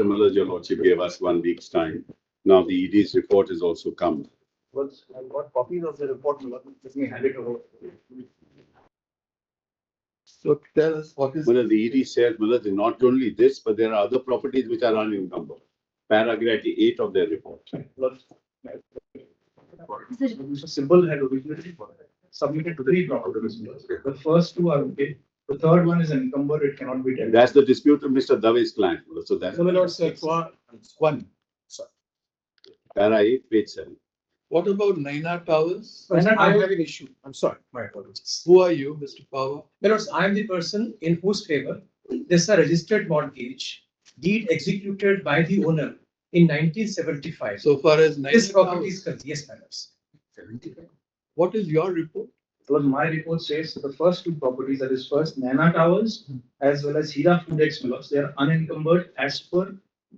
Similar, your lordship gave us 1 week's time. Now the ED's report has also come. I've got copies of the report. Let me hand it over. So tell us what is. Well, the ED said, well, not only this, but there are other properties which are unencumbered. Paragraph 8 of their report. Mr. Symbol had originally submitted 3 properties. The first 2 are okay. The third one is encumbered, it cannot be dealt. That's the dispute of Mr. Dave's client. So that's No, my lord, sir, for One. para 8, page 7. What about Naina Towers? I have an issue. I'm sorry. My apologies. Who are you, Mr. Power? My lords, I am the person in whose favor there's a registered mortgage deed executed by the owner in 1975. So far as This Naina property is Towers, concerned. Yes, my lords. what is your report? Because my report says the first 2 properties, that is first Nana Towers as well as Heera Food Mills, they are unencumbered as per.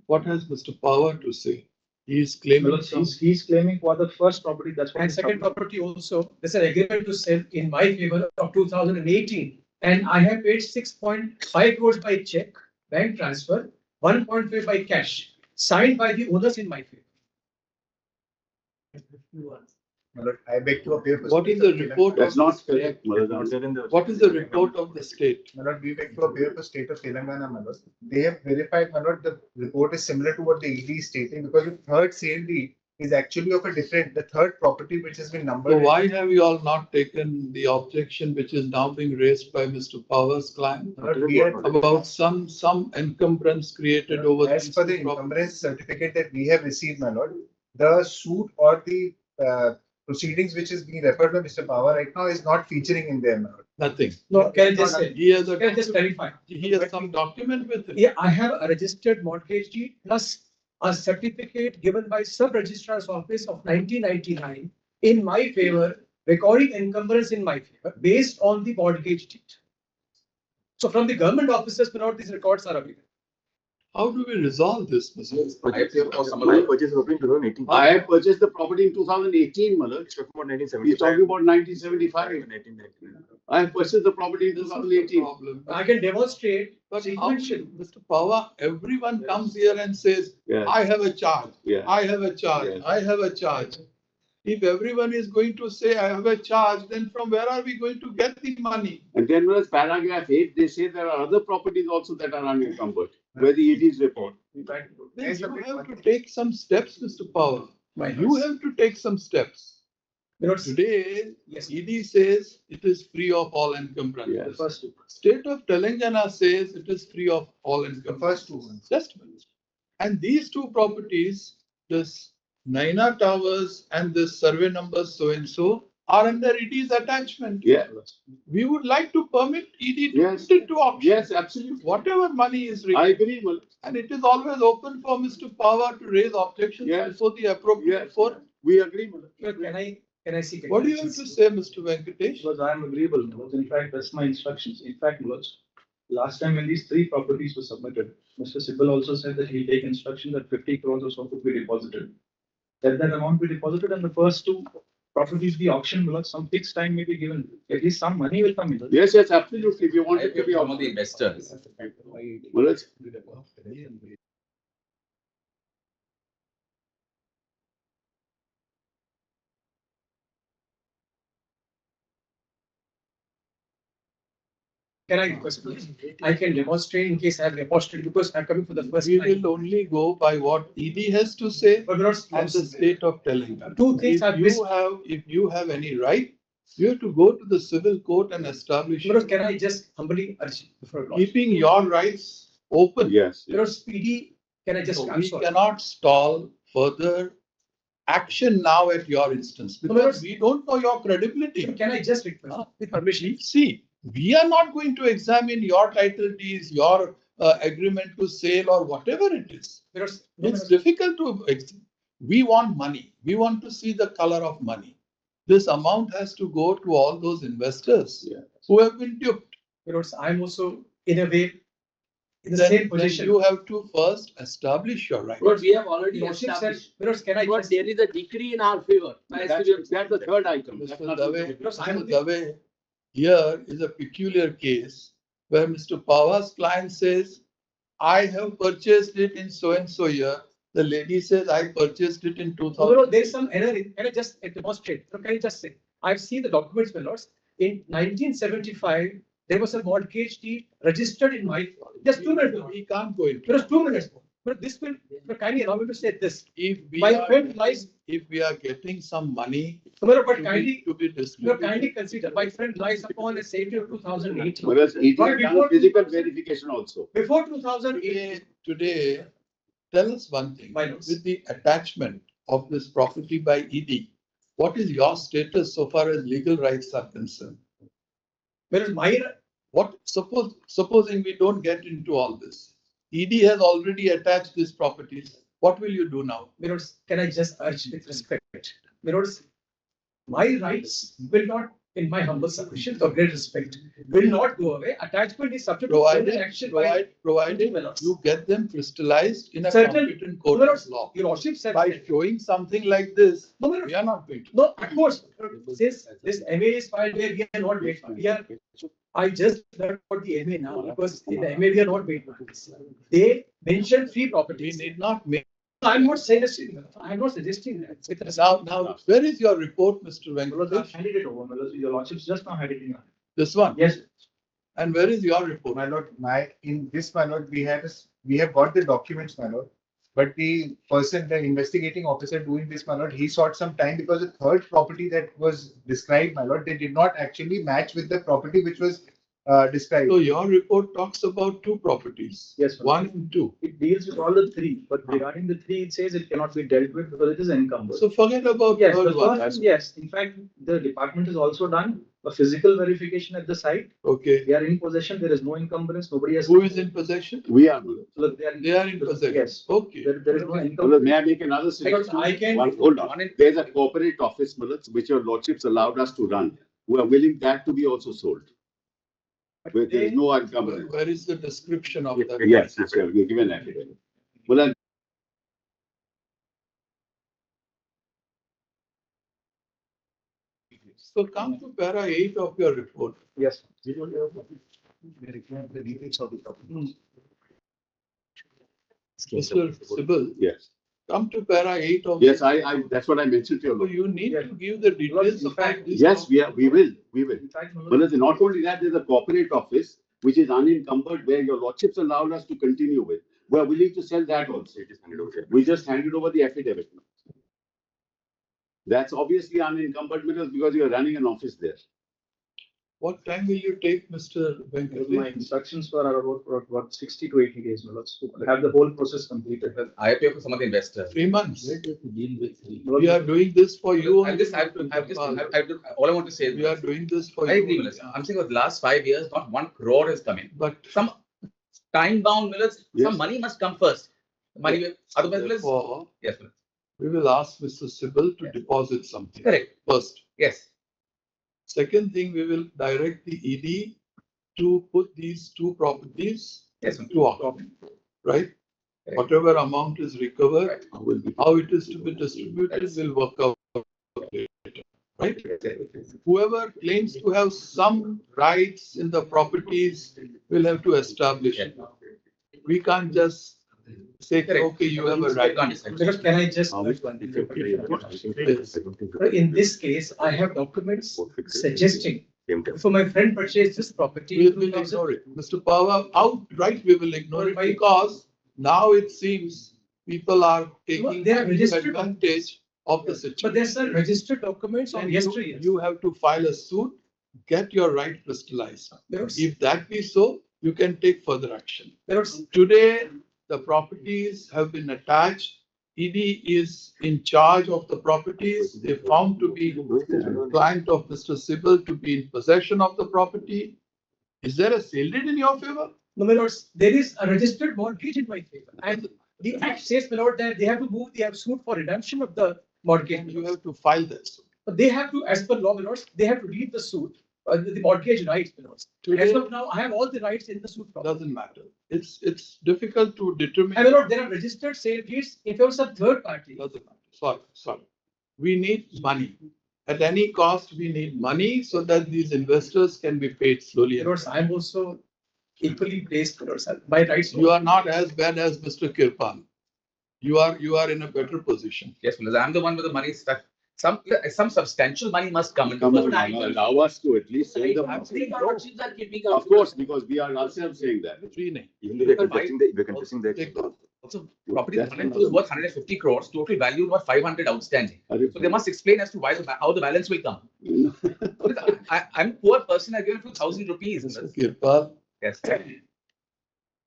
What has Mr. Power to say? He is claiming some. He's claiming for the first property, that's what. And second property also, there's an agreement to sell in my favor of 2018. And I have paid 6.5 crores by check, bank transfer, 1.5 by cash, signed by the owners in my favor. I beg to appear. What is the report? That's of not the state? correct. What is the report of the state? My lord, we beg to appear for state of Telangana, my lord. They have verified, my lord, the report is similar to what the ED is stating because the third sale deed is actually of a different, the third property which has been numbered. So why have you all not taken the objection which is now being raised by Mr. Power's client My lord, we had- about some encumbrance created over As these per the two properties? encumbrance certificate that we have received, my lord, the suit or the proceedings which is being referred by Mr. Power right now is not featuring in there, my lord. Nothing. No, can I just say, He has can I just clarify? he has some document with him. Yeah, I have a registered mortgage deed plus a certificate given by sub-registrar's office of 1999 in my favor, recording encumbrance in my favor based on the mortgage deed. So from the government offices, now these records are available. How do we resolve this, Mr. I have purchased the property in 2018, Malak. He's talking about 1975. I have purchased the property in This is the 2018. problem. I can demonstrate But how, sequential. Mr. Power, everyone comes here and says, Yeah, I have a charge, yeah. I have a charge, Yes. I have a charge. If everyone is going to say, I have a charge, then from where are we going to get the money? And then was paragraph 8, they say there are other properties also that are unencumbered, where the ED's report. Then you have to take some steps, Mr. Power. You have to take some steps. Today, Yes. ED says it is free of all encumbrance. Yes. The first State of Telangana says it is free of all encumbrance. first 2 ones. Just a minute. And these 2 properties, this Naina Towers and this survey number so and so, are under ED's attachment. Yeah, We would like to permit ED to Yes. put it to auction. yes, absolutely. Whatever money is I required. agree, Malak. And it is always open for Mr. Power to raise objections Yes. before the appropriate Yes, forum. we agree, Malak. Can I see? What do you have to say, Mr. Venkatesh? Because I am agreeable, because in fact, that's my instructions. In fact, was last time when these 3 properties were submitted, Mr. Sibal also said that he'll take instruction that 50 crores or so could be deposited. Let that amount be deposited and the first 2 properties be auctioned, some fixed time may be given. At least some money will come in. Yes, yes, absolutely. If you want it to be Some of the investors. Malak. Can I request, please? I can demonstrate in case I have reposted because I'm coming for the first We time. will only go by what ED has to say But not and the state of Telangana. 2 things I've missed. If you have any right, you have to go to the civil court and establish. Because can I just humbly urge before God? Keeping your rights open. Yes. Because PD, can I just? So I'm we sorry. cannot stall further action now at your instance because we don't know your credibility. Can I just request with permission? See, we are not going to examine your title deeds, your agreement to sale or whatever it is. Because It's difficult to, we want money. We want to see the color of money. This amount has to go to all those investors Yeah. who have been duped. because I'm also in a way in the Then- same then position. you have to first establish your right. But we have already Lordship said, established. because can I But just? there is a decree in our favor. That's the third item. That's Mr. not- Dave, Because Mr. I'm- Dave, here is a peculiar case where Mr. Pawa's client says, I have purchased it in so and so year. The lady says I purchased it in No, 2000. there is some error. Can I just demonstrate? So can I just say, I've seen the documents, my lords. In 1975, there was a mortgage deed registered in my, just 2 minutes. We can't go into. There was 2 minutes. But this will, kindly allow me to say this. If we My are, friend lies, if we are getting some money no matter to what, be, kindly, to be you distributed. kindly consider, my friend lies upon a safety of 2018. Whereas it But is done before physical 2000 verification also. Before 2008, Today, tell us one thing. My lords. With the attachment of this property by ED, what is your status so far as legal rights are concerned? whereas my, What, supposing we don't get into all this, ED has already attached these properties. What will you do now? Mirrors, can I just urge with respect? Mirrors, my rights will not, in my humble submission or great respect, will not go away. Attachment is subject to Provided, further action by provided Mirrors. you get them crystallized in a Certain- competent court Mirrors, of law. Your Lordship said, By showing something like this, no, Mirrors, we are not going to. no, of course, since this MA is filed where we are not made, we are, I just learned about the MA now, because in the MA we are not made. They mentioned 3 We properties. need not make. I'm not suggesting, I'm not suggesting that. With respect. Now, where is your report, Mr. Because I've Venkatesh? handed it over, my lords. Your lordships just now had it in your hand. This one? Yes. And where is your report? My lord, in this, my lord, we have got the documents, my lord. But the person, the investigating officer doing this, my lord, he sought some time because the third property that was described, my lord, they did not actually match with the property which was described. So your report talks about 2 properties. Yes, sir. 1 and 2. It deals with all the 3, but regarding the 3, it says it cannot be dealt with because it is encumbered. So forget about Yes, third the one. first, yes, in fact, the department has also done a physical verification at the site. Okay. They are in possession, there is no encumbrance, nobody has. Who is in possession? We are. Look, they are. They are in possession. Yes. Okay. There is no Well, encumbrance. may I make another suggestion? I can- Hold on. There's a corporate office, Millets, which your lordships allowed us to run. We are willing that to be also sold. Where there is no encumbrance. Where is the description of that? Yes, yes, sir. We give an affidavit. Well, So come to para 8 of your report. Yes. Mr. Sybil, yes, come to para 8 of. yes, that's what I mentioned to So you. you need to give the details In of fact, this. Yes, we will. In fact, my lord, Well, not only that, there's a corporate office which is unencumbered where your lordships allowed us to continue with. We are willing to sell that also. We just handed over the affidavit. That's obviously unencumbered Millets because you are running an office there. What time will you take, Mr. my Venkatesh? instructions were about 60 to 80 days, my lords, to have the whole process completed. I appear for some of the investors. 3 months. Lord, We are doing this for you. I just have to, all I want to say We are is, doing this for I you. agree, Millets. I'm saying over the last 5 years, not 1 crore has come in. But Some time-bound Millets, Yes. some money must come first. Money, otherwise, Millets. therefore, Yes, Millets. we will ask Mr. Sybil to Yes. deposit something Correct. first. Yes. Second thing, we will direct the ED to put these 2 properties Yes. to auction, right? Correct. Whatever amount is recovered, Right. how it is to be distributed will work out later, right? Whoever claims to have some rights in the properties will have to establish it. We can't just say, Correct. okay, you have a right. Because can I just, in this case, I have documents suggesting, for my friend purchased this property. We in will 2000 ignore it. Mr. Power, outright we will ignore it Why? because now it seems people are taking they are registered. advantage of the But situation. there's some registered documents of And yesterday. you have to file a suit, get your right crystallized. Mirrors, If that be so, you can take further action. mirrors, Today, the properties have been attached. ED is in charge of the properties. They found to be client of Mr. Sybil to be in possession of the property. Is there a sale deed in your favor? no, mirrors, there is a registered mortgage in my favor. And the act says, my lord, that they have to move, they have sued for redemption of the mortgage. You have to file this. But they have to, as per law, my lords, they have to read the suit, the mortgage rights, my lords. As Today of now, I have all the rights in the suit. doesn't matter. It's difficult to determine. And my lord, there are registered sale deeds if there was some third party. Doesn't matter. Sorry. We need money. At any cost, we need money so that these investors can be paid slowly. Lords, I'm also equally placed for yourself. By rights. You are not as bad as Mr. Kirpan. You are in a better position. Yes, because I'm the one with the money stuck. Some substantial money must come into Come the on, allow us to at least say I'm the. saying properties are keeping up. Of course, because we are ourselves saying that. Even though we're contesting the also property That's 102 is worth 150 crores, total value worth 500 outstanding. So they must explain as to why how the balance will come. I'm a poor person. I give 2,000 rupees. Mr. Kirpan, Yes.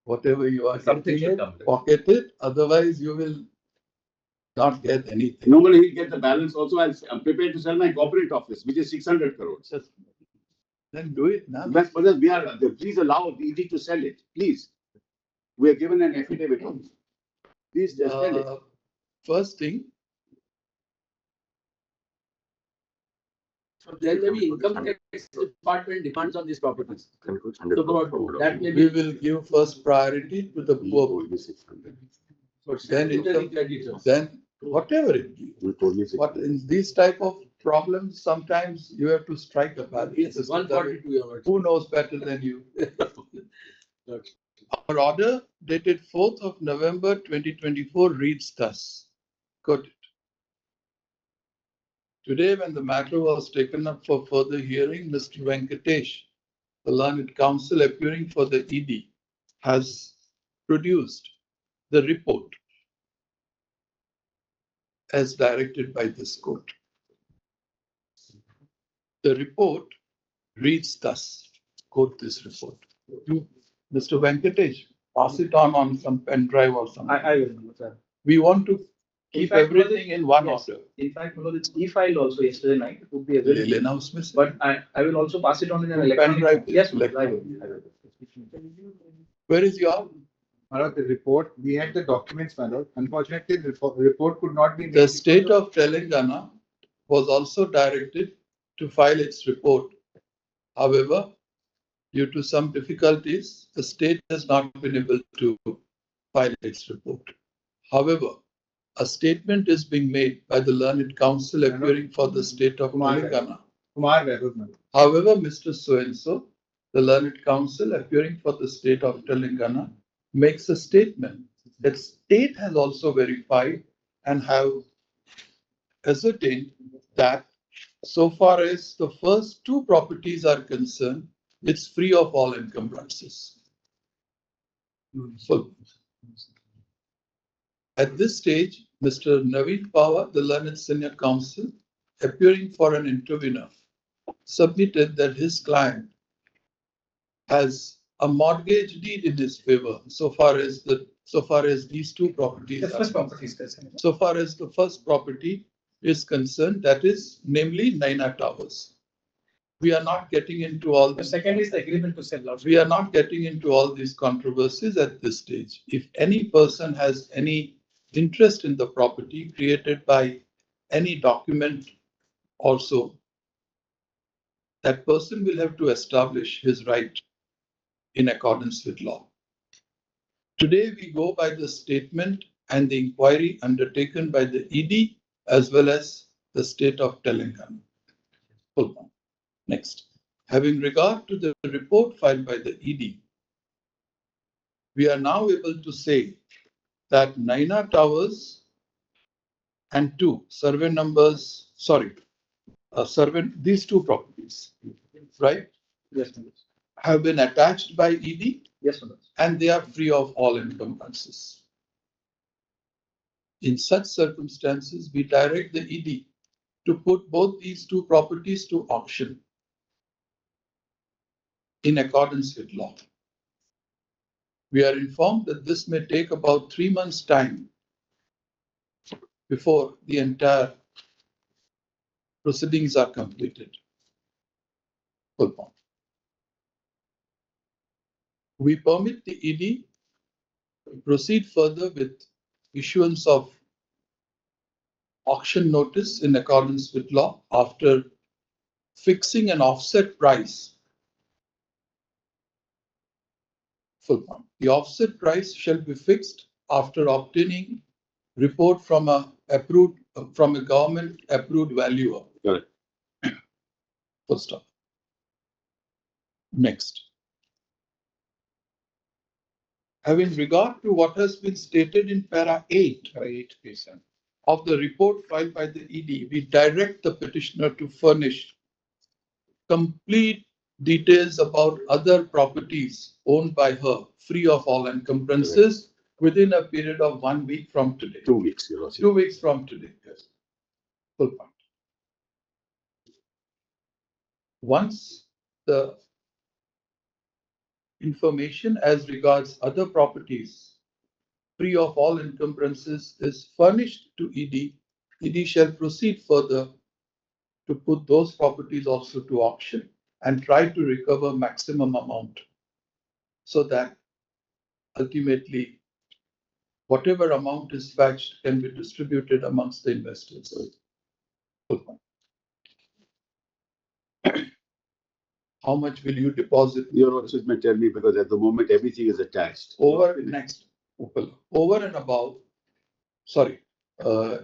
whatever you are Something getting should it, come. pocket it, otherwise you will not get anything. Normally he'll get the balance also. I'm prepared to sell my corporate office, which is 600 crores. Then do it now. But we are, please allow ED to sell it, please. We are given an affidavit on it. Please just sell it. First thing, So there may be income tax department demands on these properties. So that may we be. will give first priority to the poor. Then income, then whatever it be. But in these type of problems, sometimes you have to strike a balance. Yes, 142, your words. Who knows better than you? Our order dated 4th of November 2024 reads thus. Quote it. Today, when the matter was taken up for further hearing, Mr. Venkatesh, the learned counsel appearing for the ED, has produced the report as directed by this court. The report reads thus. Quote this report. You, Mr. Venkatesh, pass it on some pen drive or something. I will, sir. We want to keep fact, everything in one yes. order. In fact, it's e-filed also yesterday night. It would be available. But I will also pass it on in an Pen electronic. drive. Yes, I will. Where is your? The report, we had the documents, my lord. Unfortunately, the report could not be made. The state of Telangana was also directed to file its report. However, due to some difficulties, the state has not been able to file its report. However, a statement is being made by the learned counsel appearing for the state of Telangana. However, Mr. So-and-so, the learned counsel appearing for the state of Telangana, makes a statement that state has also verified and have ascertained that so far as the first two properties are concerned, it's free of all encumbrances. So, at this stage, Mr. Naveed Pawar, the learned senior counsel, appearing for an intervener, submitted that his client has a mortgage deed in his favor so far as these two properties The first property is concerned. so far as the first property is concerned, that is namely Naina Towers. We are not getting into all The this. second is the agreement to sell out. We are not getting into all these controversies at this stage. If any person has any interest in the property created by any document also, that person will have to establish his right in accordance with law. Today, we go by the statement and the inquiry undertaken by the ED as well as the state of Telangana. Hold on. Next. Having regard to the report filed by the ED, we are now able to say that Naina Towers and these two properties, right, Yes, sir. have been attached by ED Yes, sir. and they are free of all encumbrances. In such circumstances, we direct the ED to put both these two properties to auction in accordance with law. We are informed that this may take about 3 months' time before the entire proceedings are completed. Full point. We permit the ED to proceed further with issuance of auction notice in accordance with law after fixing an offset price. Full point. The offset price shall be fixed after obtaining report from a government approved valuer. Correct. Full stop. Next. Having regard to what has been stated in para 8 of the report filed by the ED, we direct the petitioner to furnish complete details about other properties owned by her, free of all encumbrances, within a period of 1 week from today. 2 weeks, Your Lordship. 2 weeks from today. Yes. Full point. Once the information as regards other properties free of all encumbrances is furnished to ED, ED shall proceed further to put those properties also to auction and try to recover maximum amount so that ultimately whatever amount is fetched can be distributed amongst the investors. How much will you deposit? Your Lordship may tell me because at the moment everything is attached. Over and above,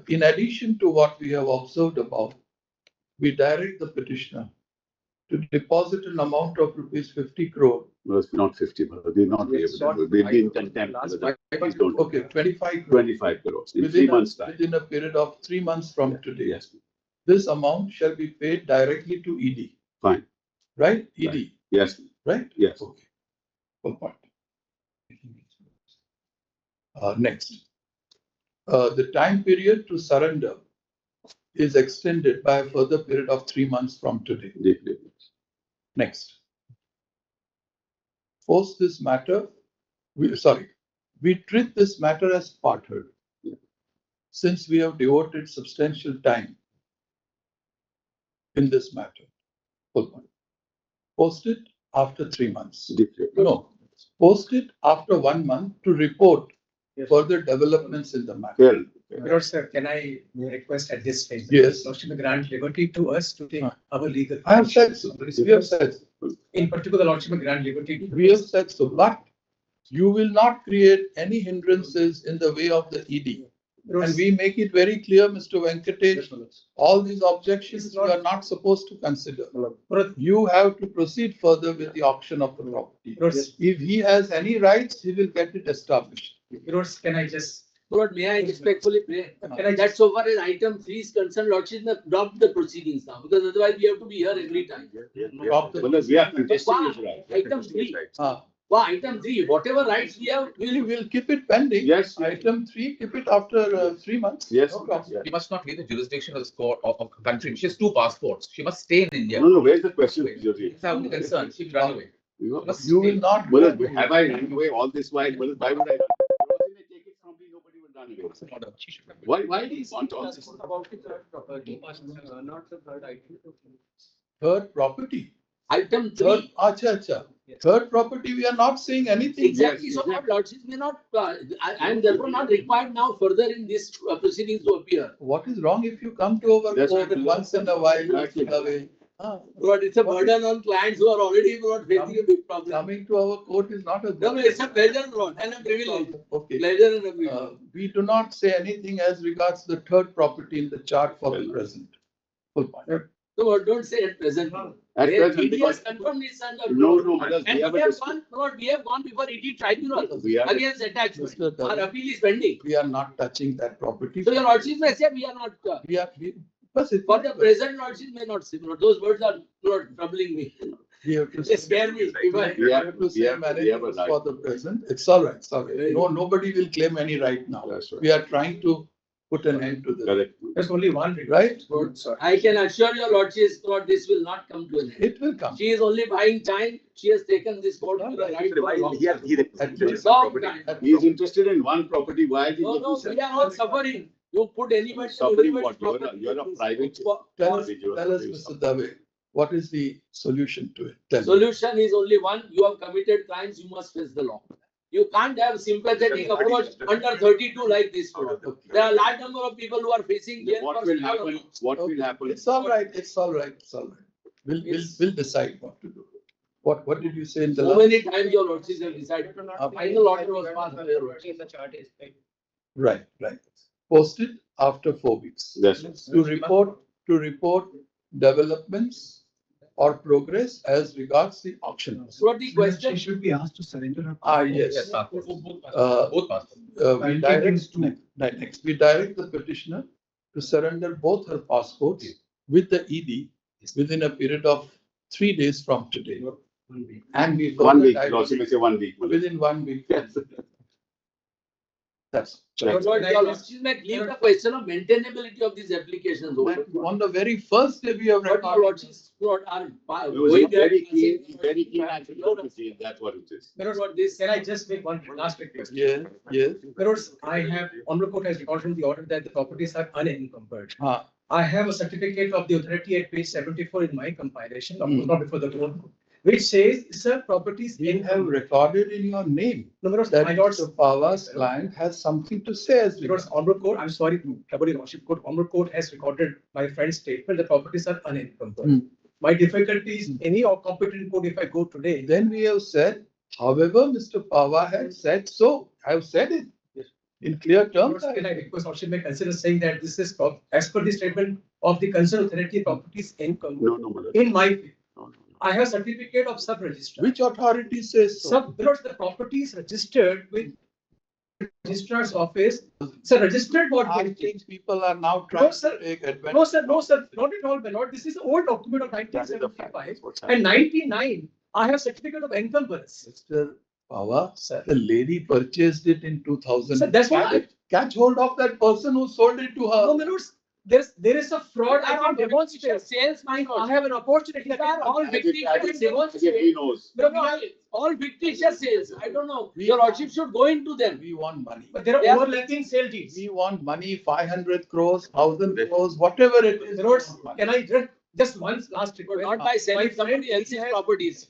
in addition to what we have observed above, we direct the petitioner to deposit an amount of rupees 50 crore. No, it's not 50, but we'll not be able to do it. We'll be in contempt. Please don't do Okay, that. 25 crore. 25 crores in 3 months' time. Within a period of 3 months from today. Yes, This amount shall be paid directly to ED. fine. Right? ED. Right. Yes, Right? yes. Okay. Full point. Next. The time period to surrender is extended by a further period of 3 months from today. Deeply. Next. Post this matter, we treat this matter as part heard. Since we have devoted substantial time in this matter. Full point. Post it after 3 months. Deeply. No, post it after 1 month to report further developments in the matter. Well, Lord, sir, can I request at this stage? Yes. Lordship grant liberty to us to take our legal. I have said so. We have said so. In particular, Lordship grant liberty to. We have said so, but you will not create any hindrances in the way of the ED. And we make it very clear, Mr. Venkatesh, all these objections you are not supposed to consider. You have to proceed further with the auction of the property. If he has any rights, he will get it established. Can I just? Lord, may I respectfully pray? That so far as item 3 is concerned, Lordship, drop the proceedings now, because otherwise we have to be here every time. Drop the- well, we are contesting Wow, his right. item 3. Ah, Wow, item 3, whatever rights we have, we'll keep it pending. Yes. Item 3, keep it after 3 months. Yes. No problem. yes. She must not leave the jurisdiction of the court of country. She has 2 passports. She must stay in India. No, where's the question? If I have any concern, she will run away. You know, You will not. well, have I run away all this while? Well, why would I run? If I take it from me, nobody will run away. She should run away. Why do you want all this? about the third property, not the third item. Third property. Item Third, 3. acha. Third property, we are not saying anything. Exactly, Yes, so exactly. what Lordship may not, I am therefore not required now further in this proceedings to appear. What is wrong if you come to our That's court right. once in a while? Exactly. Away? Ah, But it's a burden on clients who are already not facing a big problem. coming to our court is not a. No, it's a pleasure, Lord, and a privilege. Okay. Pleasure and a privilege. We do not say anything as regards the third property in the chart for the present. Full point. So don't say at present. At present, ED has because- confirmed it's under. No, Maharaj, And we have we a have discussion. gone, Lord, we have gone before ED tribunal We are- against attachment. Mr. Dave. Our appeal is pending. We are not touching that property. So your Lordship may say we are not, But it- for the present Lordship may not say, those words are not troubling me. we have to They say- scare me. If I- We have to say management for the present. It's all right. It's all right. No, nobody will claim any right now. That's right. We are trying to put an end to this. Correct. There's only one. Right? Good, sir. I can assure your Lordship, Lord, this will not come to an end. It will come. She is only buying time. She has taken this court to the right. for a long time. At least. Long time. He is interested in one property. Why did No, he no, sell? we are all suffering. You put anybody. Suffering everybody what? property. You're a private. Tell us, individual. Mr. Dave, what is the solution to it? Tell me. Solution is only one. You have committed crimes, you must face the law. You can't have sympathetic approach under 32 like this. Lord. There are a large number of people who are facing jail. What for will stealing. happen? What will happen? It's all right. It's all right. It's all right. We'll decide what to do. What did you say in the So last? many times your lordships have decided. A final order was passed by your lordship. Right. Post it after 4 weeks. Yes. To report developments or progress as regards the auction. So the question, She should be asked to surrender her. Yes. Yes, passport. Uh, Both passports. We direct the petitioner to surrender both her passports with the ED within a period of 3 days from today. And we 1 week, direct- Lordship may say 1 week. Within 1 week. That's your lordship may leave the question of maintainability of these applications over. on the very first day we have But your recorded. lordships are He was going there. very keen actually to see if that's what it is. What this, Can I just make one last request? Yes. Because I have, Honorable Court has recorded in the order that the properties are unencumbered. Huh. I have a certificate of the authority at page 74 in my compilation, of course, not before the court, which says, sir, properties We have encumbered. recorded in your name No, my that lords, Mr. Pawa's client has something to say as because regards. Honorable Court, I'm sorry to trouble your lordship court, Honorable Court has recorded my friend's statement, the properties are unencumbered. Hmm. My difficulty is any or competent court, if I go today, Then we have said, however, Mr. Pawa had said so. I have said it in clear terms. can I request lordship may consider saying that this is as per the statement of the concerned authority, properties encumbered. No, my lord. In my favor. No. I have certificate of sub-registrar. Which authority says so? Because the property is registered with registrar's office. So registered I mortgage. think people are now No, trying sir. to take advantage. No, sir, not at all, my lord. This is an old document of That is the fact. 1975 That's what's and happening. 99. I have certificate of encumbrance. Mr. Pawa, Sir. the lady purchased it in 2000. Sir, that's what I, Catch hold of that person who sold it to no, her. my lords, there is a fraud. I can demonstrate demonstrate. sales, my I lord. have an opportunity. These are all I think fictitious he demonstrate. knows. No, all fictitious sales. I don't know. We- Your lordship should go into them. We want money. But there They are are- overlapping sale deeds. We want money, 500 crores, 1,000 crores, whatever it is. My lords, can I just once last request? Not by selling My friend somebody else's has- properties.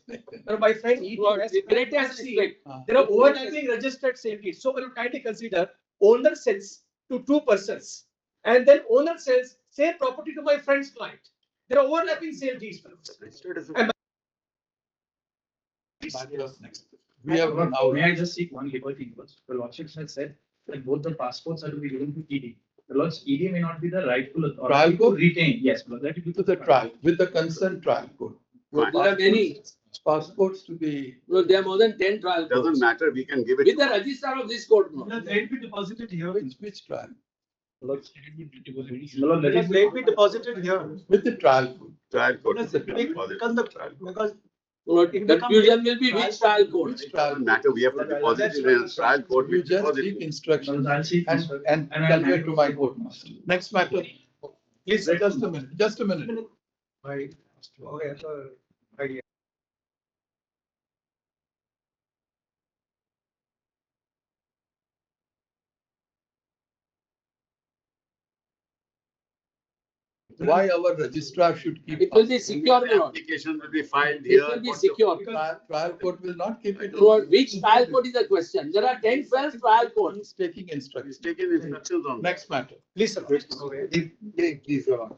My friend E.T. Lord, has- with greatest respect. There are overlapping registered sale deeds. So will kindly consider owner sells to two persons and then owner sells same property to my friend's client. There are overlapping sale deeds. We have now. May I just seek one liberty first? The lordship has said that both the passports are to be given to ED. The lord's ED may not be the rightful Trial authority to court? retain. Yes, but that will be To the trial, with the consent trial court. Fine. There are many. Passports to be, No, there are more than 10 trial Doesn't courts. matter, we can give it. With the registrar of this court. No. Let it be deposited here. which trial? Lord, let Let it be deposited here. With the trial court. Trial court. Because because Lord, confusion will be which trial court. Which trial? Doesn't matter, we have to deposit it in a trial court. You We just deposit seek it. instructions I'll seek and instruction. and convey to my court master. Next matter. Please, just a minute. Okay, so. Why our registrar should keep. It will be secure, my lord. Application will be filed It here. will be What's the- secure. Trial court will not keep it. Lord, which trial court is the question? There are 10, 12 trial courts. He's taking instructions. He's taken instructions on. Next matter. Please, sir. Please, Your Honor.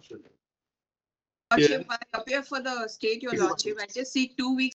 Lordship, I appear for the state, your lordship. I just seek 2 weeks